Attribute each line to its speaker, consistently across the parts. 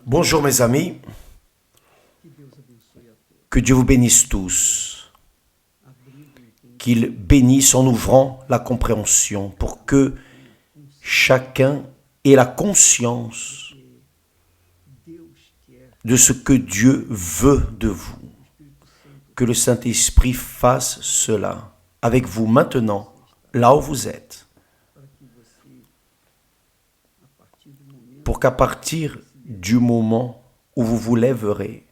Speaker 1: Bonjour mes amis, que Dieu vous bénisse tous, qu'il bénisse en ouvrant la compréhension pour que chacun ait la conscience de ce que Dieu veut de vous. Que le Saint-Esprit fasse cela avec vous maintenant, là où vous êtes, pour qu'à partir du moment où vous vous lèverez,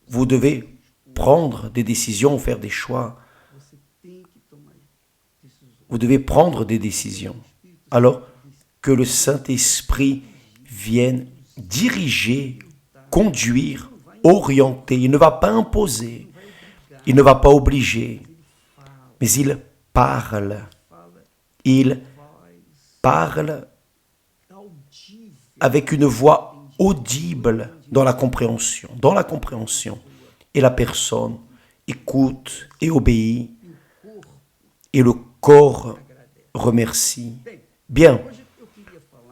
Speaker 1: vous devez prendre des décisions, faire des choix. Vous devez prendre des décisions. Alors que le Saint-Esprit vienne diriger, conduire, orienter. Il ne va pas imposer, il ne va pas obliger, mais il parle. Il parle avec une voix audible dans la compréhension. Et la personne écoute et obéit. Et le corps remercie. Bien,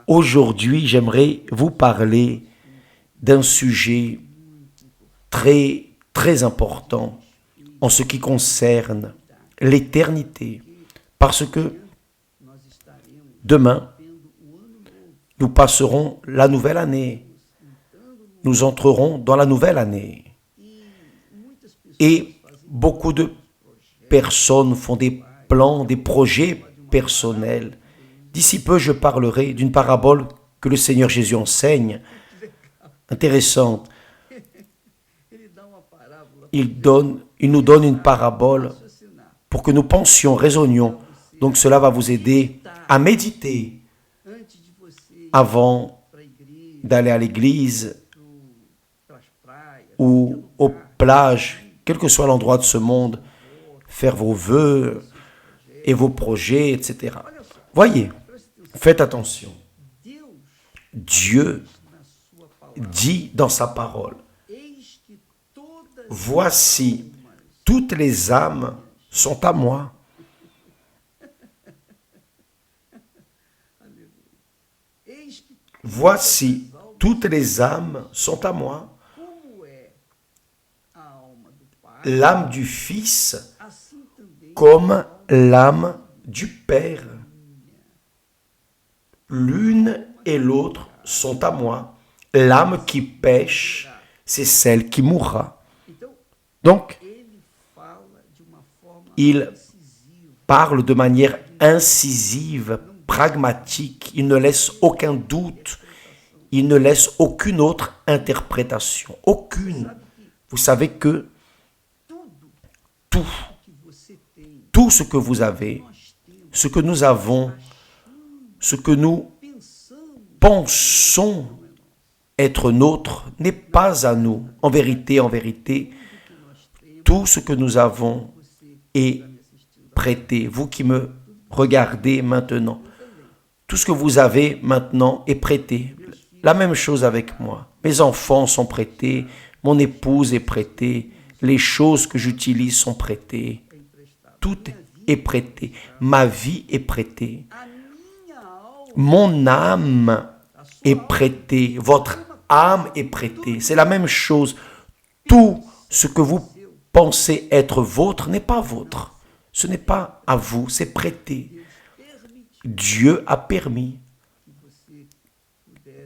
Speaker 1: aujourd'hui, j'aimerais vous parler d'un sujet très, très important en ce qui concerne l'éternité. Parce que demain, nous passerons la nouvelle année. Nous entrerons dans la nouvelle année. Et beaucoup de personnes font des plans, des projets personnels. D'ici peu, je parlerai d'une parabole que le Seigneur Jésus enseigne, intéressante. Il nous donne une parabole pour que nous pensions, raisonnions. Donc cela va vous aider à méditer avant d'aller à l'église ou aux plages, quel que soit l'endroit de ce monde, faire vos vœux et vos projets, etc. Voyez, faites attention. Dieu dit dans sa parole, « Voici, toutes les âmes sont à moi. » Voici, toutes les âmes sont à moi. L'âme du Fils comme l'âme du Père. L'une et l'autre sont à moi. L'âme qui pêche, c'est celle qui mourra. Donc, il parle de manière incisive, pragmatique, il ne laisse aucun doute, il ne laisse aucune autre interprétation, aucune. Vous savez que tout ce que vous avez, ce que nous avons, ce que nous pensons être nôtre n'est pas à nous. En vérité, tout ce que nous avons est prêté. Vous qui me regardez maintenant, tout ce que vous avez maintenant est prêté. La même chose avec moi. Mes enfants sont prêtés, mon épouse est prêtée, les choses que j'utilise sont prêtées. Tout est prêté. Ma vie est prêtée. Mon âme est prêtée. Votre âme est prêtée. C'est la même chose. Tout ce que vous pensez être vôtre n'est pas vôtre. Ce n'est pas à vous, c'est prêté. Dieu a permis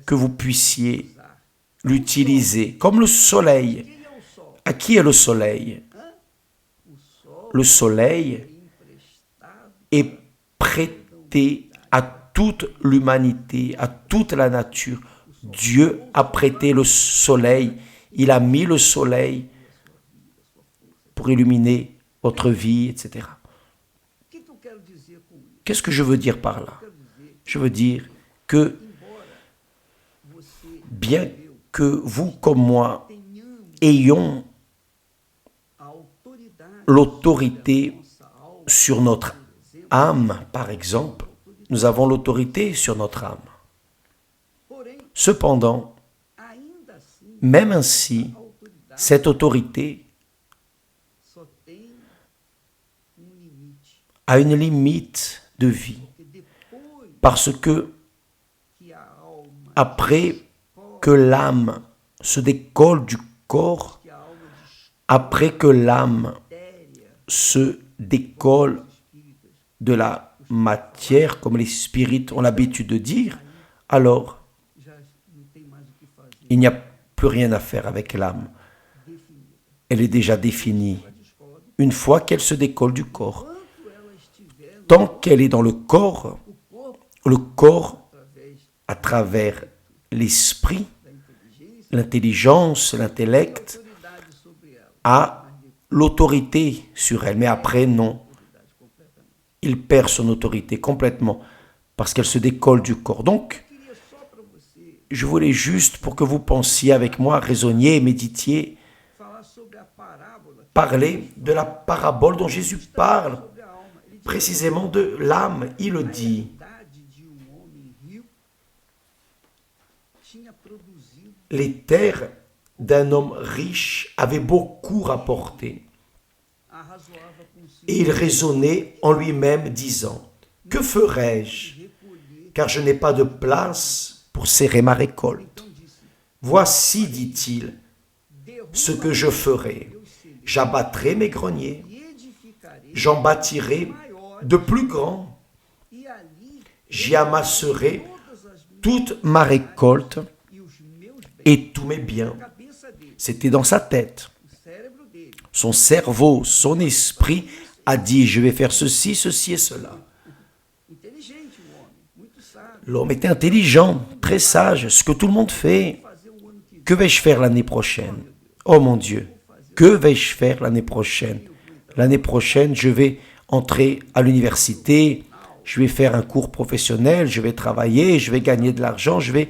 Speaker 1: que vous puissiez l'utiliser comme le soleil. À qui est le soleil? Le soleil est prêté à toute l'humanité, à toute la nature. Dieu a prêté le soleil. Il a mis le soleil pour illuminer votre vie, etc. Qu'est-ce que je veux dire par là? Je veux dire que bien que vous comme moi ayons l'autorité sur notre âme, par exemple, nous avons l'autorité sur notre âme. Cependant, même ainsi, cette autorité a une limite de vie. Parce que après que l'âme se décolle du corps, après que l'âme se décolle de la matière, comme les spirites ont l'habitude de dire, alors il n'y a plus rien à faire avec l'âme. Elle est déjà définie. Une fois qu'elle se décolle du corps, tant qu'elle est dans le corps, à travers l'esprit, l'intelligence, l'intellect, a l'autorité sur elle. Mais après, non. Il perd son autorité complètement parce qu'elle se décolle du corps. Donc, je voulais juste, pour que vous pensiez avec moi, raisonniez, méditiez, parler de la parabole dont Jésus parle, précisément de l'âme. Il le dit. Les terres d'un homme riche avaient beaucoup rapporté. Et il raisonnait en lui-même, disant, « Que ferai-je, car je n'ai pas de place pour serrer ma récolte. Voici, dit-il, ce que je ferai. J'abattrai mes greniers, j'en bâtirai de plus grands, j'y amasserai toute ma récolte et tous mes biens. » C'était dans sa tête. Son cerveau, son esprit a dit, je vais faire ceci, ceci et cela. L'homme était intelligent, très sage, ce que tout le monde fait. Que vais-je faire l'année prochaine? Oh mon Dieu, que vais-je faire l'année prochaine? L'année prochaine, je vais entrer à l'université, je vais faire un cours professionnel, je vais travailler, je vais gagner de l'argent, je vais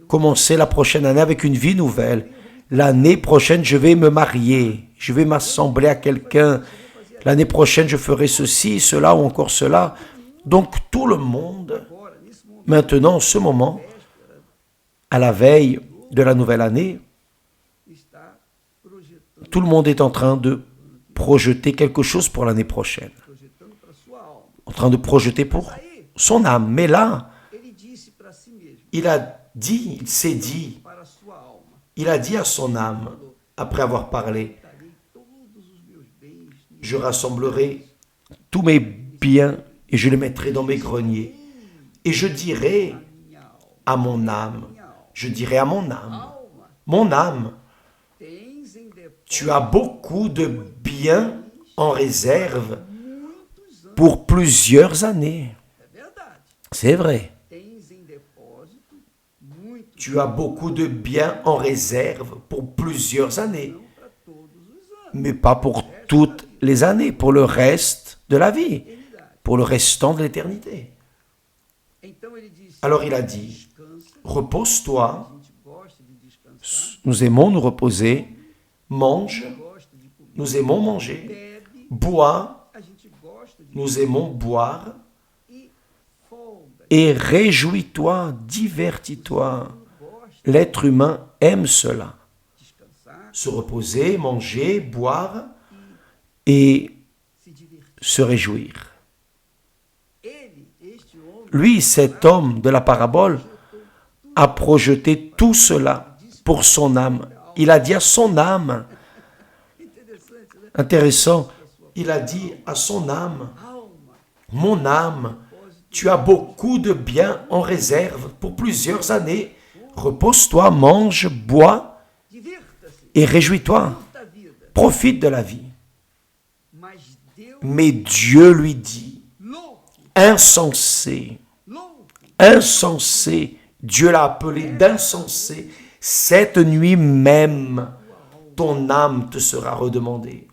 Speaker 1: commencer la prochaine année avec une vie nouvelle. L'année prochaine, je vais me marier, je vais m'assembler à quelqu'un. L'année prochaine, je ferai ceci, cela ou encore cela. Donc tout le monde, maintenant, en ce moment, à la veille de la nouvelle année, tout le monde est en train de projeter quelque chose pour l'année prochaine. En train de projeter pour son âme. Mais là, il s'est dit, il a dit à son âme, après avoir parlé, je rassemblerai tous mes biens et je les mettrai dans mes greniers. Et je dirai à mon âme, mon âme, tu as beaucoup de biens en réserve pour plusieurs années. C'est vrai. Tu as beaucoup de biens en réserve pour plusieurs années, mais pas pour toutes les années, pour le reste de la vie, pour le restant de l'éternité. Alors il a dit, repose-toi, nous aimons nous reposer, mange, nous aimons manger, bois, nous aimons boire, et réjouis-toi, divertis-toi. L'être humain aime cela. Se reposer, manger, boire et se réjouir. Lui, cet homme de la parabole, a projeté tout cela pour son âme. Il a dit à son âme, intéressant, il a dit à son âme, mon âme, tu as beaucoup de biens en réserve pour plusieurs années. Repose-toi, mange, bois et réjouis-toi. Profite de la vie. Mais Dieu lui dit, insensé, insensé, Dieu l'a appelé d'insensé, cette nuit même, ton âme te sera redemandée.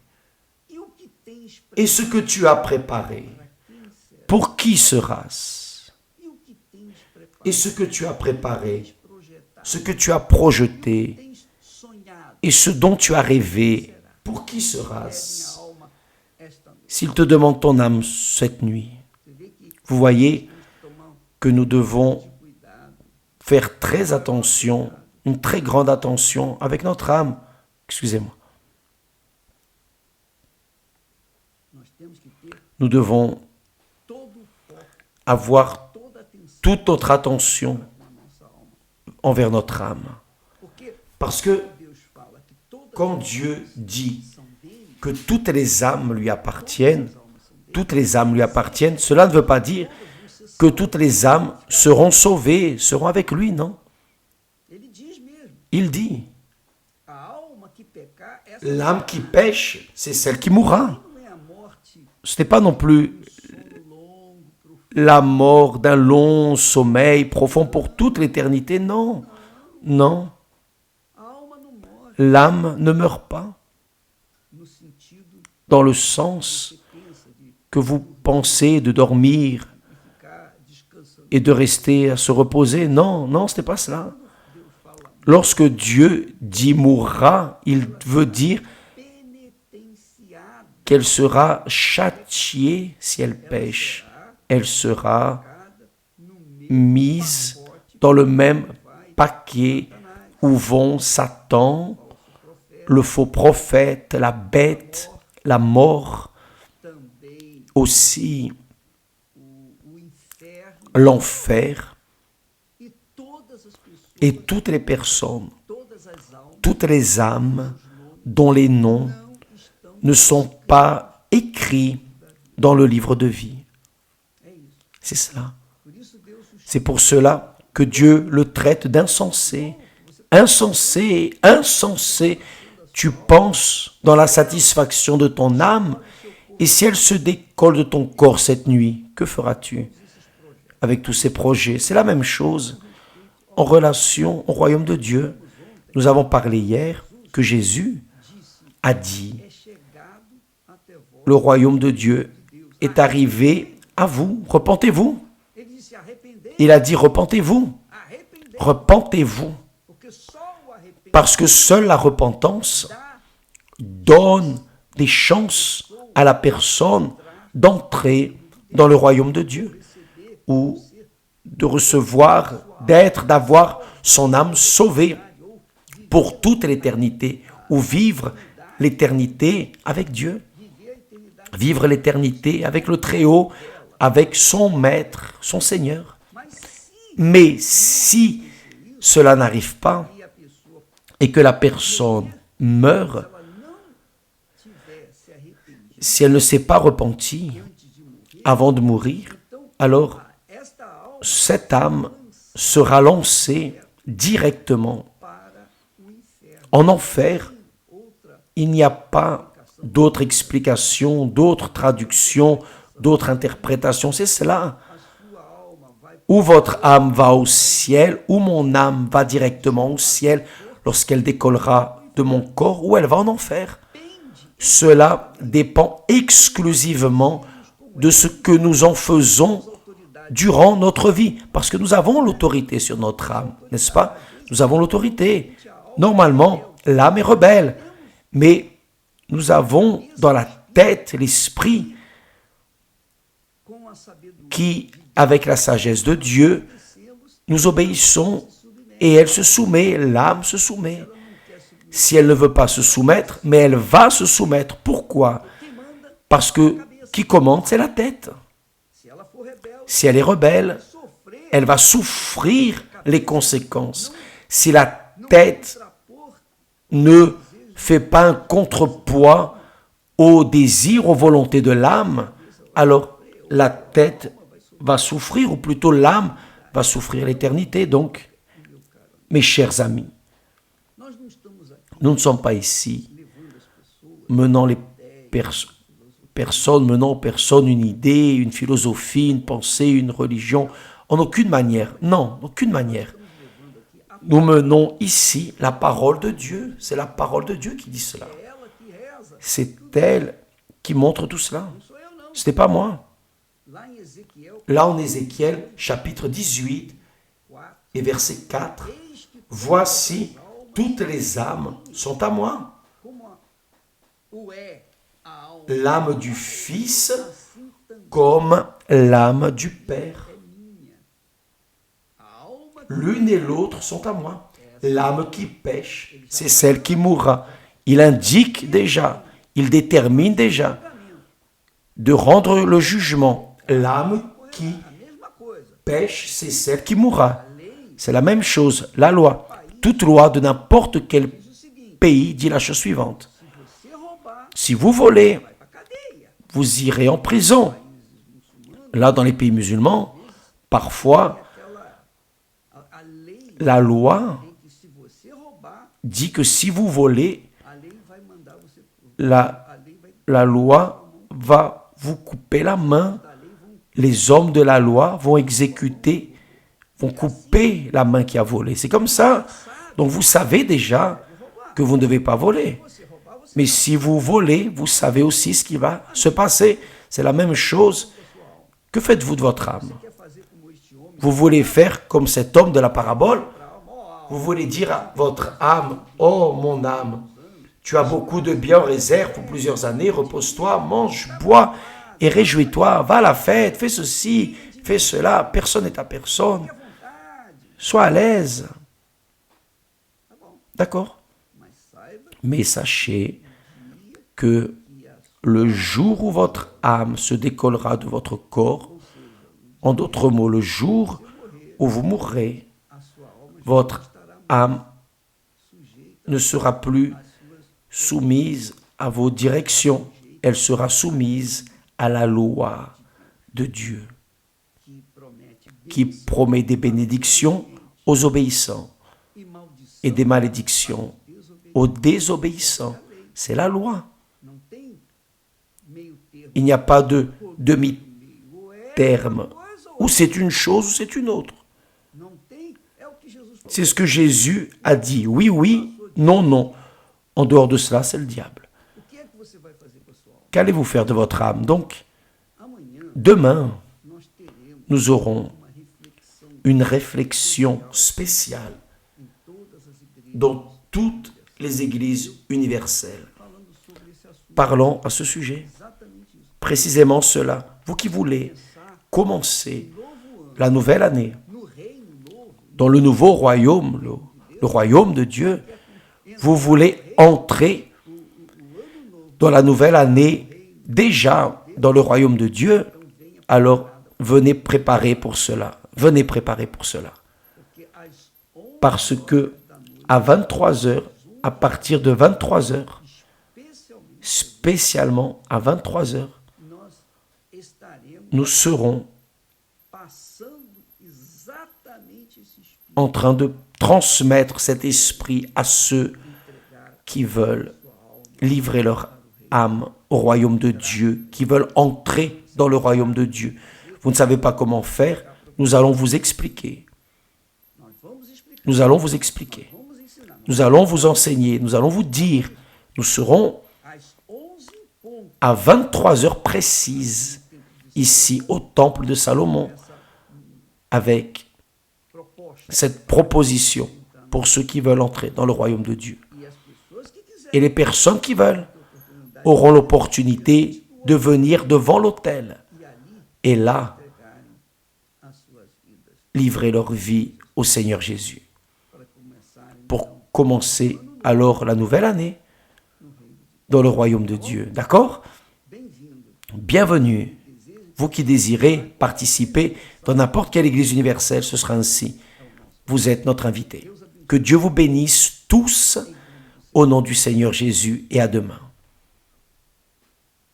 Speaker 1: Et ce que tu as préparé, pour qui sera-ce? Et ce que tu as préparé, ce que tu as projeté, et ce dont tu as rêvé, pour qui sera-ce? S'il te demande ton âme cette nuit, vous voyez que nous devons faire très attention, une très grande attention avec notre âme. Excusez-moi. Nous devons avoir toute notre attention envers notre âme. Parce que quand Dieu dit que toutes les âmes lui appartiennent, cela ne veut pas dire que toutes les âmes seront sauvées, seront avec lui, non. Il dit, l'âme qui pêche, c'est celle qui mourra. Ce n'est pas non plus la mort d'un long sommeil profond pour toute l'éternité, non, non. L'âme ne meurt pas, dans le sens que vous pensez de dormir et de rester à se reposer. Non, non, ce n'est pas cela. Lorsque Dieu dit mourra, il veut dire qu'elle sera châtiée si elle pêche. Elle sera mise dans le même paquet où vont Satan, le faux prophète, la bête, la mort, aussi l'enfer, et toutes les personnes, toutes les âmes dont les noms ne sont pas écrits dans le livre de vie. C'est cela. C'est pour cela que Dieu le traite d'insensé. Insensé, insensé. Tu penses dans la satisfaction de ton âme, et si elle se décolle de ton corps cette nuit, que feras-tu avec tous ces projets? C'est la même chose en relation au royaume de Dieu. Nous avons parlé hier que Jésus a dit, le royaume de Dieu est arrivé à vous, repentez-vous. Il a dit, repentez-vous, repentez-vous, parce que seule la repentance donne des chances à la personne d'entrer dans le royaume de Dieu, ou de recevoir, d'avoir son âme sauvée pour toute l'éternité, ou vivre l'éternité avec Dieu, vivre l'éternité avec le Très-Haut, avec son Maître, son Seigneur. Mais si cela n'arrive pas, et que la personne meurt, si elle ne s'est pas repentie avant de mourir, alors cette âme sera lancée directement en enfer. Il n'y a pas d'autre explication, d'autre traduction, d'autre interprétation. C'est cela. Ou votre âme va au ciel, ou mon âme va directement au ciel lorsqu'elle décollera de mon corps, ou elle va en enfer. Cela dépend exclusivement de ce que nous en faisons durant notre vie, parce que nous avons l'autorité sur notre âme, n'est-ce pas? Nous avons l'autorité. Normalement, l'âme est rebelle, mais nous avons dans la tête l'esprit qui, avec la sagesse de Dieu, nous obéissons et elle se soumet, l'âme se soumet. Si elle ne veut pas se soumettre, mais elle va se soumettre. Pourquoi? Parce que qui commande, c'est la tête. Si elle est rebelle, elle va souffrir les conséquences. Si la tête ne fait pas un contrepoids aux désirs, aux volontés de l'âme, alors la tête va souffrir, ou plutôt l'âme va souffrir l'éternité. Donc, mes chers amis, nous ne sommes pas ici menant les menant aux personnes une idée, une philosophie, une pensée, une religion, en aucune manière. Non, d'aucune manière. Nous menons ici la parole de Dieu. C'est la parole de Dieu qui dit cela. C'est elle qui montre tout cela. Ce n'est pas moi. Là, en Ézéchiel, chapitre 18 et verset 4, « Voici, toutes les âmes sont à moi. L'âme du Fils comme l'âme du Père. L'une et l'autre sont à moi. L'âme qui pêche, c'est celle qui mourra. » Il indique déjà, il détermine déjà de rendre le jugement. L'âme qui pêche, c'est celle qui mourra. C'est la même chose. La loi, toute loi de n'importe quel pays dit la chose suivante. Si vous volez, vous irez en prison. Là, dans les pays musulmans, parfois, la loi dit que si vous volez, la loi va vous couper la main. Les hommes de la loi vont exécuter, vont couper la main qui a volé. C'est comme ça. Donc vous savez déjà que vous ne devez pas voler. Mais si vous volez, vous savez aussi ce qui va se passer. C'est la même chose. Que faites-vous de votre âme? Vous voulez faire comme cet homme de la parabole? Vous voulez dire à votre âme, « Oh mon âme, tu as beaucoup de biens en réserve pour plusieurs années, repose-toi, mange, bois et réjouis-toi, va à la fête, fais ceci, fais cela, personne n'est à personne. Sois à l'aise. » D'accord? Mais sachez que le jour où votre âme se décollera de votre corps, en d'autres mots, le jour où vous mourrez, votre âme ne sera plus soumise à vos directions, elle sera soumise à la loi de Dieu, qui promet des bénédictions aux obéissants et des malédictions aux désobéissants. C'est la loi. Il n'y a pas de demi-terme. Ou c'est une chose ou c'est une autre. C'est ce que Jésus a dit. Oui, oui, non, non. En dehors de cela, c'est le diable. Qu'allez-vous faire de votre âme? Donc, demain, nous aurons une réflexion spéciale dans toutes les églises universelles. Parlons à ce sujet. Précisément cela. Vous qui voulez commencer la nouvelle année dans le nouveau royaume, le royaume de Dieu, vous voulez entrer dans la nouvelle année déjà dans le royaume de Dieu, alors venez préparer pour cela. Venez préparer pour cela. Parce que à 23 heures, à partir de 23 heures, spécialement à 23 heures, nous serons en train de transmettre cet esprit à ceux qui veulent livrer leur âme au royaume de Dieu, qui veulent entrer dans le royaume de Dieu. Vous ne savez pas comment faire, nous allons vous expliquer. Nous allons vous expliquer. Nous allons vous enseigner, nous allons vous dire. Nous serons à 23 heures précises ici au temple de Salomon avec cette proposition pour ceux qui veulent entrer dans le royaume de Dieu. Et les personnes qui veulent auront l'opportunité de venir devant l'autel et là, livrer leur vie au Seigneur Jésus. Pour commencer alors la nouvelle année dans le royaume de Dieu. D'accord? Bienvenue. Vous qui désirez participer dans n'importe quelle église universelle, ce sera ainsi. Vous êtes notre invité. Que Dieu vous bénisse tous au nom du Seigneur Jésus et à demain.